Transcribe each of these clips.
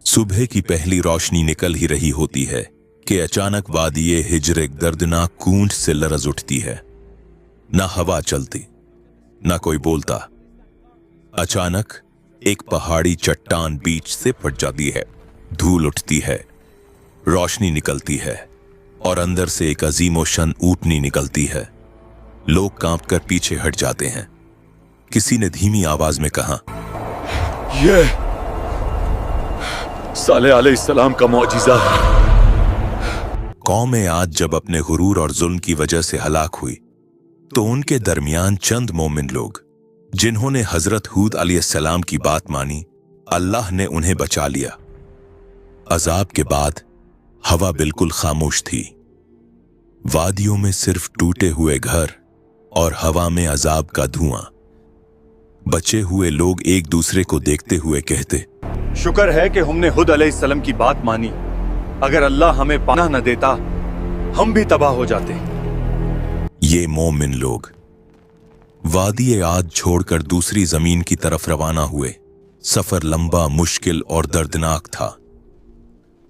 सुबह की पहली रोशनी निकल ही रही होती है कि अचानक वादिये हिज्र एक दर्दनाक गूंज से लरज उठती है। ना हवा चलती, ना कोई बोलता। अचानक एक पहाड़ी चट्टान बीच से फट जाती है। धूल उठती है, रोशनी निकलती है और अंदर से एक अजीमोशन ऊँटनी निकलती है। लोग कांपकर पीछे हट जाते हैं। किसी ने धीमी आवाज में कहा, ये साले अलैहिस्सलाम का मौजिज़ा है। कौमें आज जब अपने गुरूर और जुल्म की वजह से हलाक हुई तो उनके दरमियान चंद मोमिन लोग जिन्होंने हजरत हूद अलैहिस्सलाम की बात मानी, अल्लाह ने उन्हें बचा लिया। अजाब के बाद हवा बिल्कुल खामोश थी। वादियों में सिर्फ टूटे हुए घर और हवा में अजाब का धुआं। बचे हुए लोग एक दूसरे को देखते हुए कहते, शुक्र है कि हमने हुद अलैहिस्सलाम की बात मानी। अगर अल्लाह हमें पनाह न देता हम भी तबाह हो जाते। ये मोमिन लोग वादी आद छोड़कर दूसरी जमीन की तरफ रवाना हुए। सफर लंबा, मुश्किल और दर्दनाक था,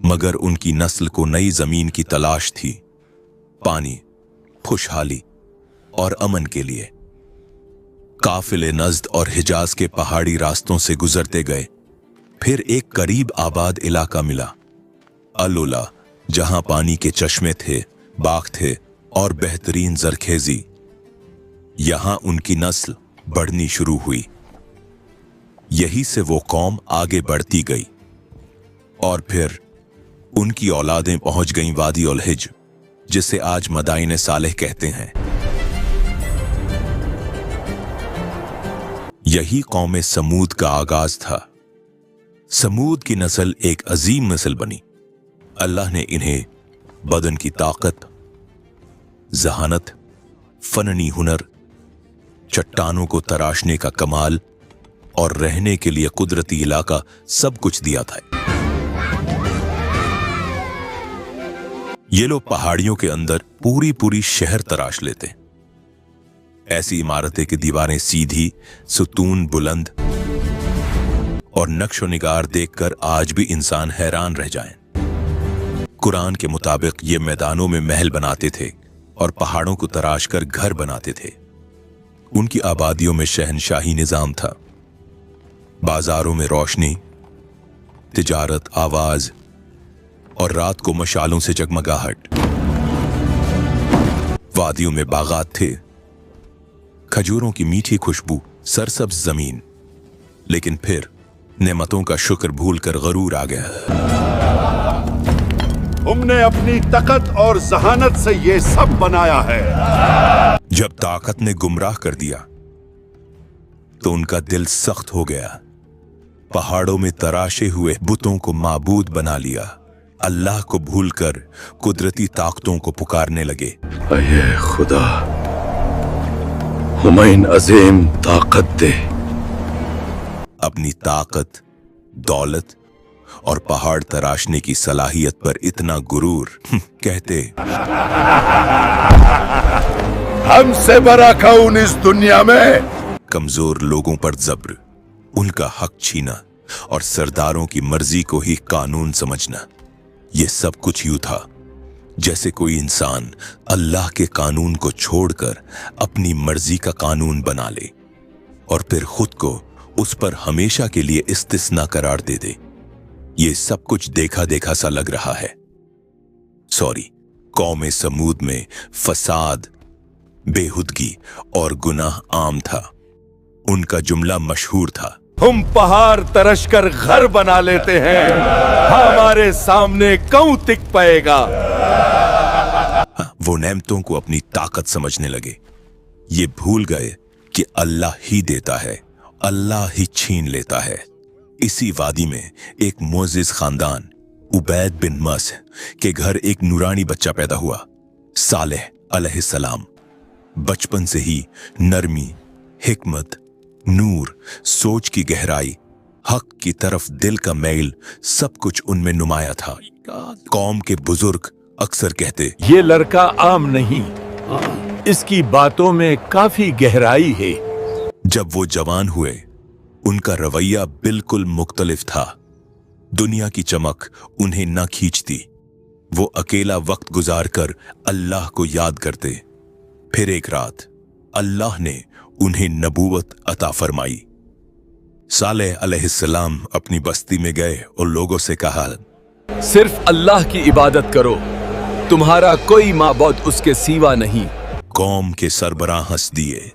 मगर उनकी नस्ल को नई जमीन की तलाश थी, पानी, खुशहाली और अमन के लिए। काफिले नज़द और हिजाज के पहाड़ी रास्तों से गुजरते गए। फिर एक करीब आबाद इलाका मिला, अलोला, जहां पानी के चश्मे थे, बाग थे और बेहतरीन जरखेजी। यहां उनकी नस्ल बढ़नी शुरू हुई। यही से वो कौम आगे बढ़ती गई और फिर उनकी औलादें पहुंच गईं वादी उल हिज्र, जिसे आज मदाइन सालेह कहते हैं। यही कौम समूद का आगाज था। समूद की नस्ल एक अजीम नस्ल बनी। अल्लाह ने इन्हें बदन की ताकत, जहानत, फननी हुनर, चट्टानों को तराशने का कमाल और रहने के लिए कुदरती इलाका सब कुछ दिया था। ये लोग पहाड़ियों के अंदर पूरी पूरी शहर तराश लेते। ऐसी इमारतें की दीवारें सीधी, सुतून बुलंद और नक्शो निगार देखकर आज भी इंसान हैरान रह जाए। कुरान के मुताबिक ये मैदानों में महल बनाते थे और पहाड़ों को तराश कर घर बनाते थे। उनकी आबादियों में शहनशाही निजाम था। बाजारों में रोशनी, तिजारत, आवाज और रात को मशालों से जगमगाहट। वादियों में बागात थे, खजूरों की मीठी खुशबू, सरसब्ज जमीन। लेकिन फिर नेमतों का शुक्र भूलकर गरूर आ गया। हमने अपनी ताकत और जहानत से ये सब बनाया है। जब ताकत ने गुमराह कर दिया तो उनका दिल सख्त हो गया। पहाड़ों में तराशे हुए बुतों को माबूद बना लिया। अल्लाह को भूलकर कुदरती ताकतों को पुकारने लगे। अये खुदा, हमें अजीम ताकत दे। अपनी ताकत, दौलत और पहाड़ तराशने की सलाहियत पर इतना गुरूर, कहते, हमसे बड़ा कौन इस दुनिया में। कमजोर लोगों पर जब्र, उनका हक छीना और सरदारों की मर्जी को ही कानून समझना। ये सब कुछ यूं था जैसे कोई इंसान अल्लाह के कानून को छोड़कर अपनी मर्जी का कानून बना ले और फिर खुद को उस पर हमेशा के लिए इस्तिस्ना करार दे दे। ये सब कुछ देखा देखा सा लग रहा है। कौम समूद में फसाद, बेहुदगी और गुनाह आम था। उनका जुमला मशहूर था, हम पहाड़ तरश कर घर बना लेते हैं, हमारे सामने कौन टिक पाएगा। वो नेमतों को अपनी ताकत समझने लगे। ये भूल गए कि अल्लाह ही देता है, अल्लाह ही छीन लेता है। इसी वादी में एक मोअज़्ज़िज़ खानदान उबैद बिन मस के घर एक नूरानी बच्चा पैदा हुआ, सालेह अलैहिस्सलाम। बचपन से ही नरमी, हिकमत, नूर, सोच की गहराई, हक की तरफ दिल का मैल, सब कुछ उनमें नुमाया था। कौम के बुजुर्ग अक्सर कहते, ये लड़का आम नहीं, इसकी बातों में काफी गहराई है। जब वो जवान हुए उनका रवैया बिल्कुल मुख्तलिफ था। दुनिया की चमक उन्हें न खींचती। वो अकेला वक्त गुजार कर अल्लाह को याद करते। फिर एक रात अल्लाह ने उन्हें नबूवत अता फरमाई। सालेह अलैहिस्सलाम अपनी बस्ती में गए और लोगों से कहा, सिर्फ अल्लाह की इबादत करो, तुम्हारा कोई माबूद उसके सिवा नहीं। कौम के सरबराह हंस दिए।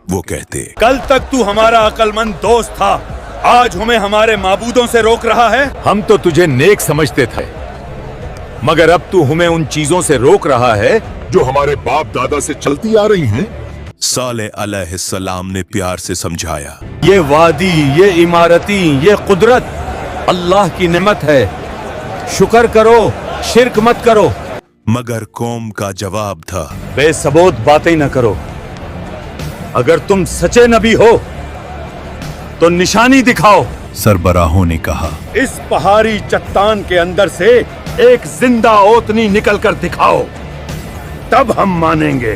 वो कहते, कल तक तू हमारा अक्लमंद दोस्त था, आज हमें हमारे माबूदों से रोक रहा है। हम तो तुझे नेक समझते थे, मगर अब तू हमें उन चीजों से रोक रहा है जो हमारे बाप दादा से चलती आ रही हैं। सालेह अलैहिस्सलाम ने प्यार से समझाया, ये वादी, ये इमारती, ये कुदरत अल्लाह की नेमत है, शुक्र करो, शिरक मत करो। मगर कौम का जवाब था, बेसबूत बातें न करो। अगर तुम सच्चे नबी हो तो निशानी दिखाओ। सरबराहों ने कहा, इस पहाड़ी चट्टान के अंदर से एक जिंदा ओतनी निकल कर दिखाओ, तब हम मानेंगे।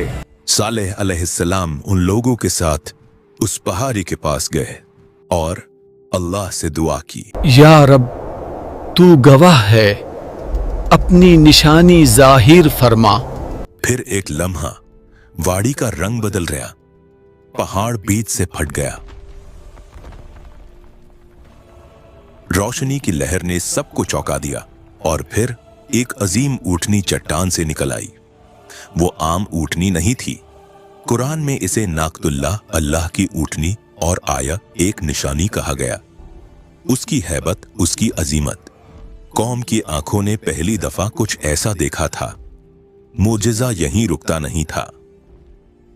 सालेह अलैहिस्सलाम उन लोगों के साथ उस पहाड़ी के पास गए और अल्लाह से दुआ की, या रब, तू गवाह है, अपनी निशानी जाहिर फरमा। फिर एक लम्हा वाड़ी का रंग बदल गया। पहाड़ बीच से फट गया। रोशनी की लहर ने सबको चौंका दिया और फिर एक अजीम ऊँटनी चट्टान से निकल आई। वो आम ऊँटनी नहीं थी। कुरान में इसे नाकतुल्लाह, अल्लाह की ऊँटनी, और आया एक निशानी कहा गया। उसकी हैबत, उसकी अजीमत। कौम की आंखों ने पहली दफा कुछ ऐसा देखा था। मोजिज़ा यहीं रुकता नहीं था।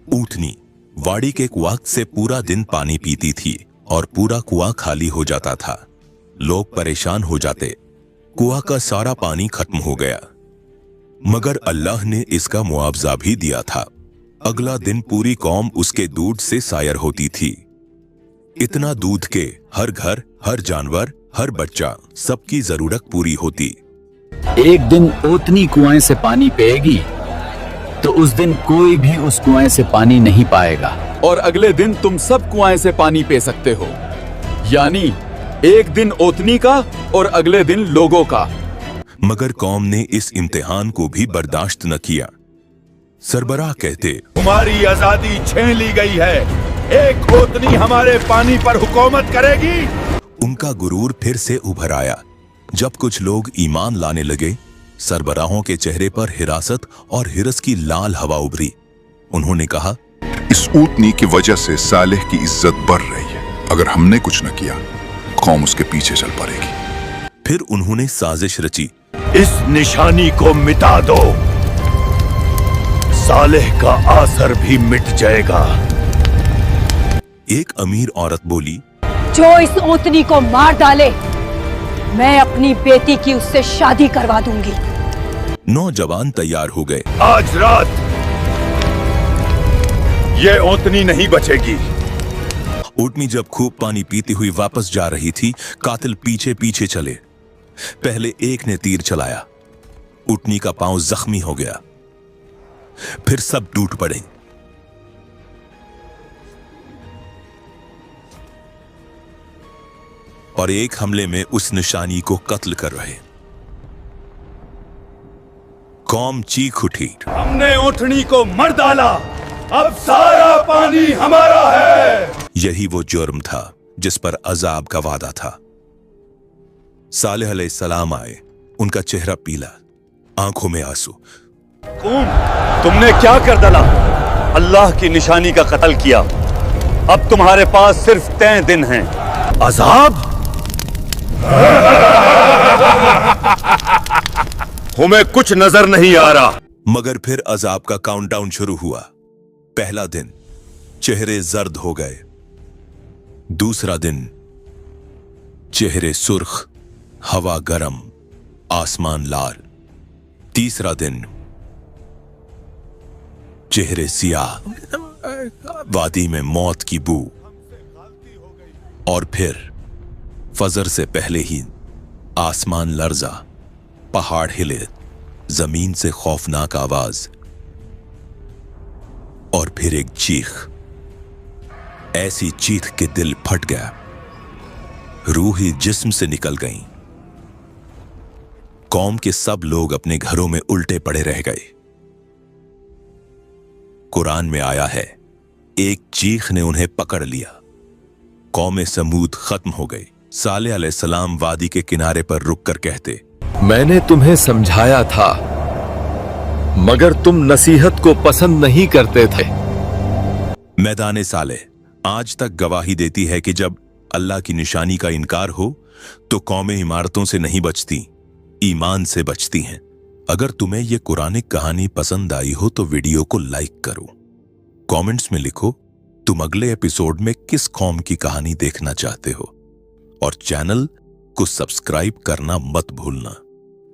ऊँटनी वाड़ी के कुआं से पूरा दिन पानी पीती थी और पूरा कुआं खाली हो जाता था। लोग परेशान हो जाते, कुआं का सारा पानी खत्म हो गया। मगर अल्लाह ने इसका मुआवजा भी दिया था। अगला दिन पूरी कौम उसके दूध से सायर होती थी। इतना दूध के हर घर, हर जानवर, हर बच्चा, सबकी जरूरत पूरी होती। एक दिन ओतनी कुएं से पानी पिएगी तो उस दिन कोई भी उस कुएं से पानी नहीं पाएगा। और अगले दिन तुम सब कुआं से पानी पी सकते हो। यानी एक दिन ओतनी का और अगले दिन लोगों का। मगर कौम ने इस इम्तिहान को भी बर्दाश्त न किया। सरबराह कहते, तुम्हारी आजादी छीन ली गई है, एक ओतनी हमारे पानी पर हुकूमत करेगी। उनका गुरूर फिर से उभर आया। जब कुछ लोग ईमान लाने लगे, सरबराहों के चेहरे पर हिरासत और हिरस की लाल हवा उभरी। उन्होंने कहा, इस ऊँटनी की वजह से सालेह की इज्जत बढ़ रही है। अगर हमने कुछ न किया, कौम उसके पीछे चल पड़ेगी। फिर उन्होंने साजिश रची, इस निशानी को मिटा दो, सालेह का आसर भी मिट जाएगा। एक अमीर औरत बोली, जो इस ऊँटनी को मार डाले, मैं अपनी बेटी की उससे शादी करवा दूंगी। नौजवान तैयार हो गए। आज रात ये ओतनी नहीं बचेगी। ऊँटनी जब खूब पानी पीती हुई वापस जा रही थी, कातिल पीछे पीछे चले। पहले एक ने तीर चलाया, ऊँटनी का पांव जख्मी हो गया। फिर सब टूट पड़े। और एक हमले में उस निशानी को कत्ल कर रहे। कौम चीख उठी, हमने ऊँटनी को मर डाला, अब सारा पानी हमारा है। यही वो जुर्म था जिस पर अजाब का वादा था। सालेह अलैहिस्सलाम आए। उनका चेहरा पीला, आंखों में आंसू। तुमने क्या कर डाला? अल्लाह की निशानी का कत्ल किया। अब तुम्हारे पास सिर्फ 3 दिन हैं। अजाब? हमें कुछ नजर नहीं आ रहा। मगर फिर अजाब का काउंटडाउन शुरू हुआ। पहला दिन चेहरे जर्द हो गए। दूसरा दिन चेहरे सुर्ख, हवा गरम, आसमान लाल। तीसरा दिन चेहरे सियाह, वादी में मौत की बू। और फिर फजर से पहले ही आसमान लर्जा, पहाड़ हिले, जमीन से खौफनाक आवाज, और फिर एक चीख। ऐसी चीख के दिल फट गया, रूह ही जिस्म से निकल गई। कौम के सब लोग अपने घरों में उल्टे पड़े रह गए। कुरान में आया है, एक चीख ने उन्हें पकड़ लिया। कौम समूद खत्म हो गई। सालेह अलैहिस्सलाम वादी के किनारे पर रुककर कहते, मैंने तुम्हें समझाया था मगर तुम नसीहत को पसंद नहीं करते थे। मैदान सालेह आज तक गवाही देती है कि जब अल्लाह की निशानी का इनकार हो तो कौमें इमारतों से नहीं बचती, ईमान से बचती हैं। अगर तुम्हें यह कुरानिक कहानी पसंद आई हो तो वीडियो को लाइक करो, कमेंट्स में लिखो तुम अगले एपिसोड में किस कौम की कहानी देखना चाहते हो, और चैनल को सब्सक्राइब करना मत भूलना।